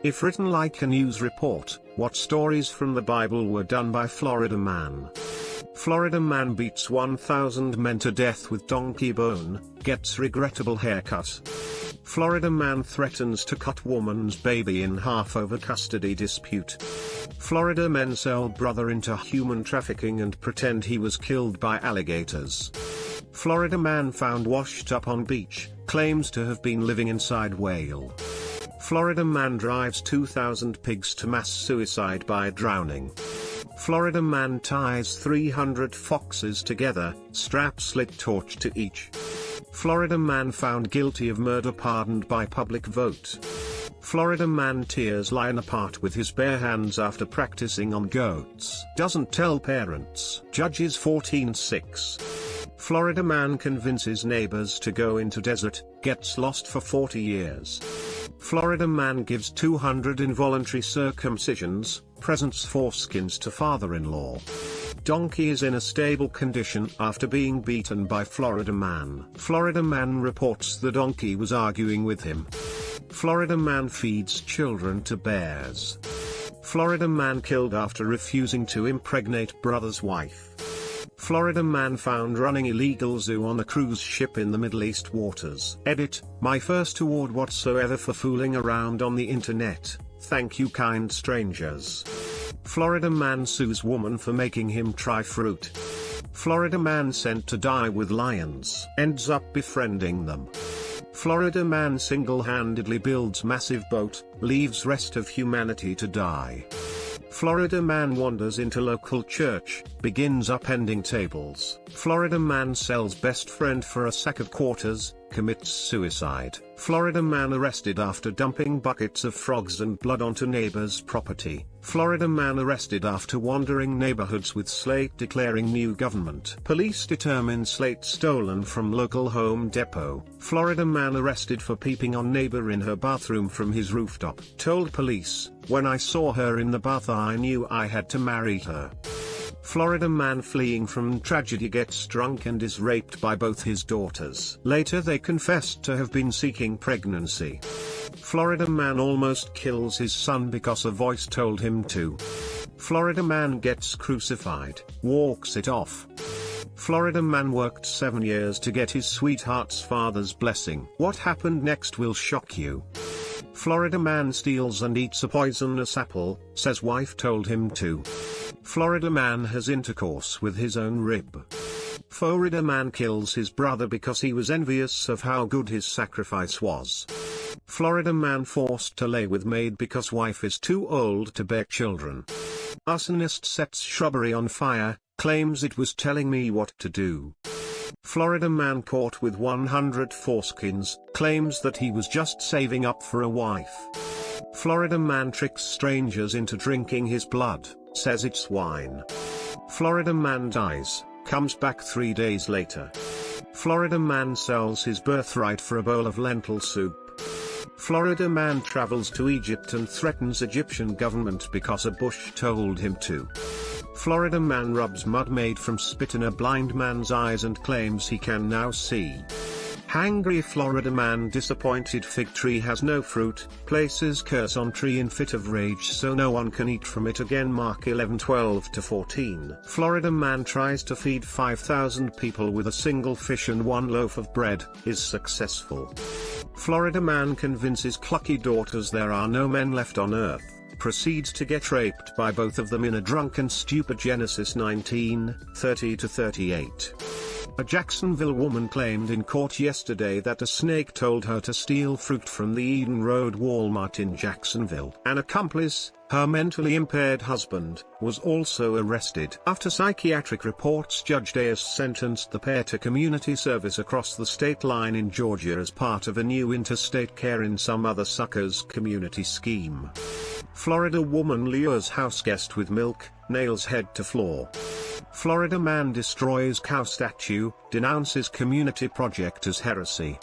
If written like a news report, what stories from the Bible were done by Florida man? Florida man beats 1,000 men to death with donkey bone, gets regrettable haircut. Florida man threatens to cut woman's baby in half over custody dispute. Florida men sell brother into human trafficking and pretend he was killed by alligators. Florida man found washed up on beach, claims to have been living inside whale. Florida man drives 2,000 pigs to mass suicide by drowning. Florida man ties 300 foxes together, straps lit torch to each. Florida man found guilty of murder pardoned by public vote. Florida man tears lion apart with his bare hands after practicing on goats. Doesn't tell parents. Judges 14:6. Florida man convinces neighbors to go into desert, gets lost for 40 years. Florida man gives 200 involuntary circumcisions, presents foreskins to father-in-law. Donkey is in a stable condition after being beaten by Florida man. Florida man reports the donkey was arguing with him. Florida man feeds children to bears. Florida man killed after refusing to impregnate brother's wife. Florida man found running illegal zoo on a cruise ship in the Middle East waters. Edit, my first award whatsoever for fooling around on the internet, thank you kind strangers. Florida man sues woman for making him try fruit. Florida man sent to die with lions, ends up befriending them. Florida man single-handedly builds massive boat, leaves rest of humanity to die. Florida man wanders into local church, begins upending tables. Florida man sells best friend for a sack of quarters, commits suicide. Florida man arrested after dumping buckets of frogs and blood onto neighbor's property. Florida man arrested after wandering neighborhoods with slate declaring new government. Police determine slate stolen from local Home Depot. Florida man arrested for peeping on neighbor in her bathroom from his rooftop. Told police, when I saw her in the bath I knew I had to marry her. Florida man fleeing from tragedy gets drunk and is raped by both his daughters. Later they confessed to have been seeking pregnancy. Florida man almost kills his son because a voice told him to. Florida man gets crucified, walks it off. Florida man worked 7 years to get his sweetheart's father's blessing. What happened next will shock you. Florida man steals and eats a poisonous apple, says wife told him to. Florida man has intercourse with his own rib. Florida man kills his brother because he was envious of how good his sacrifice was. Florida man forced to lay with maid because wife is too old to bear children. Arsonist sets shrubbery on fire, claims it was telling me what to do. Florida man caught with 100 foreskins, claims that he was just saving up for a wife. Florida man tricks strangers into drinking his blood, says it's wine. Florida man dies, comes back 3 days later. Florida man sells his birthright for a bowl of lentil soup. Florida man travels to Egypt and threatens Egyptian government because a bush told him to. Florida man rubs mud made from spit in a blind man's eyes and claims he can now see. Hangry Florida man disappointed fig tree has no fruit, places curse on tree in fit of rage so no one can eat from it again. Mark 11:12-14. Florida man tries to feed 5,000 people with a single fish and 1 loaf of bread, is successful. Florida man convinces clucky daughters there are no men left on earth, proceeds to get raped by both of them in a drunken stupor. Genesis 19:30-38. A Jacksonville woman claimed in court yesterday that a snake told her to steal fruit from the Eden Road Walmart in Jacksonville. An accomplice, her mentally impaired husband, was also arrested. After psychiatric reports, Judge Diaz sentenced the pair to community service across the state line in Georgia as part of a new interstate care in some other sucker's community scheme. Florida woman lures houseguest with milk, nails head to floor. Florida man destroys cow statue, denounces community project as heresy.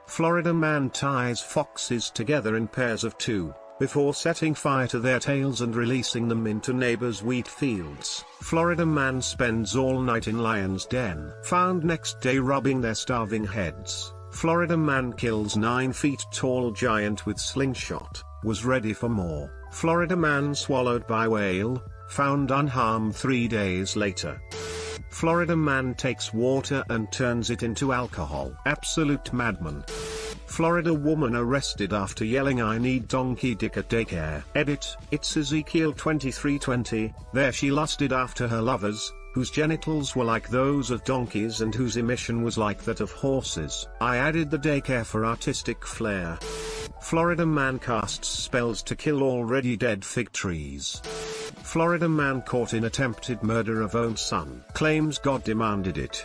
Florida man ties foxes together in pairs of 2, before setting fire to their tails and releasing them into neighbors' wheat fields. Florida man spends all night in lion's den, found next day rubbing their starving heads. Florida man kills 9 feet tall giant with slingshot. was ready for more. Florida man swallowed by whale, found unharmed 3 days later. Florida man takes water and turns it into alcohol. Absolute madman. Florida woman arrested after yelling "I need donkey dick" at daycare. Edit, it's Ezekiel 23:20, there she lusted after her lovers, whose genitals were like those of donkeys and whose emission was like that of horses. I added the daycare for artistic flair. Florida man casts spells to kill already dead fig trees. Florida man caught in attempted murder of own son. Claims God demanded it.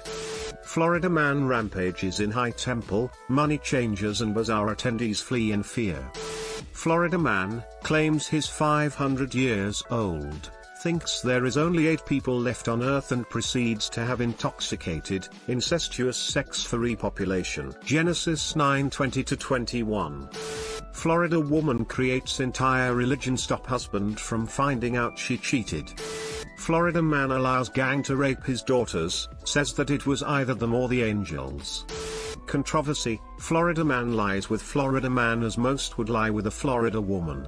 Florida man rampages in high temple, money changers and bazaar attendees flee in fear. Florida man claims he's 500 years old, thinks there is only 8 people left on earth and proceeds to have intoxicated, incestuous sex for repopulation. Genesis 9:20-21. Florida woman creates entire religion stop husband from finding out she cheated. Florida man allows gang to rape his daughters, says that it was either them or the angels. Controversy, Florida man lies with Florida man as most would lie with a Florida woman.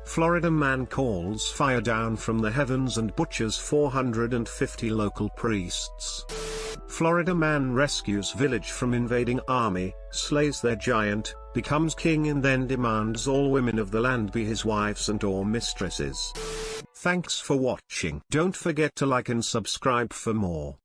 Florida man calls fire down from the heavens and butchers 450 local priests. Florida man rescues village from invading army, slays their giant, becomes king and then demands all women of the land be his wives and or mistresses. Thanks for watching. Don't forget to like and subscribe for more.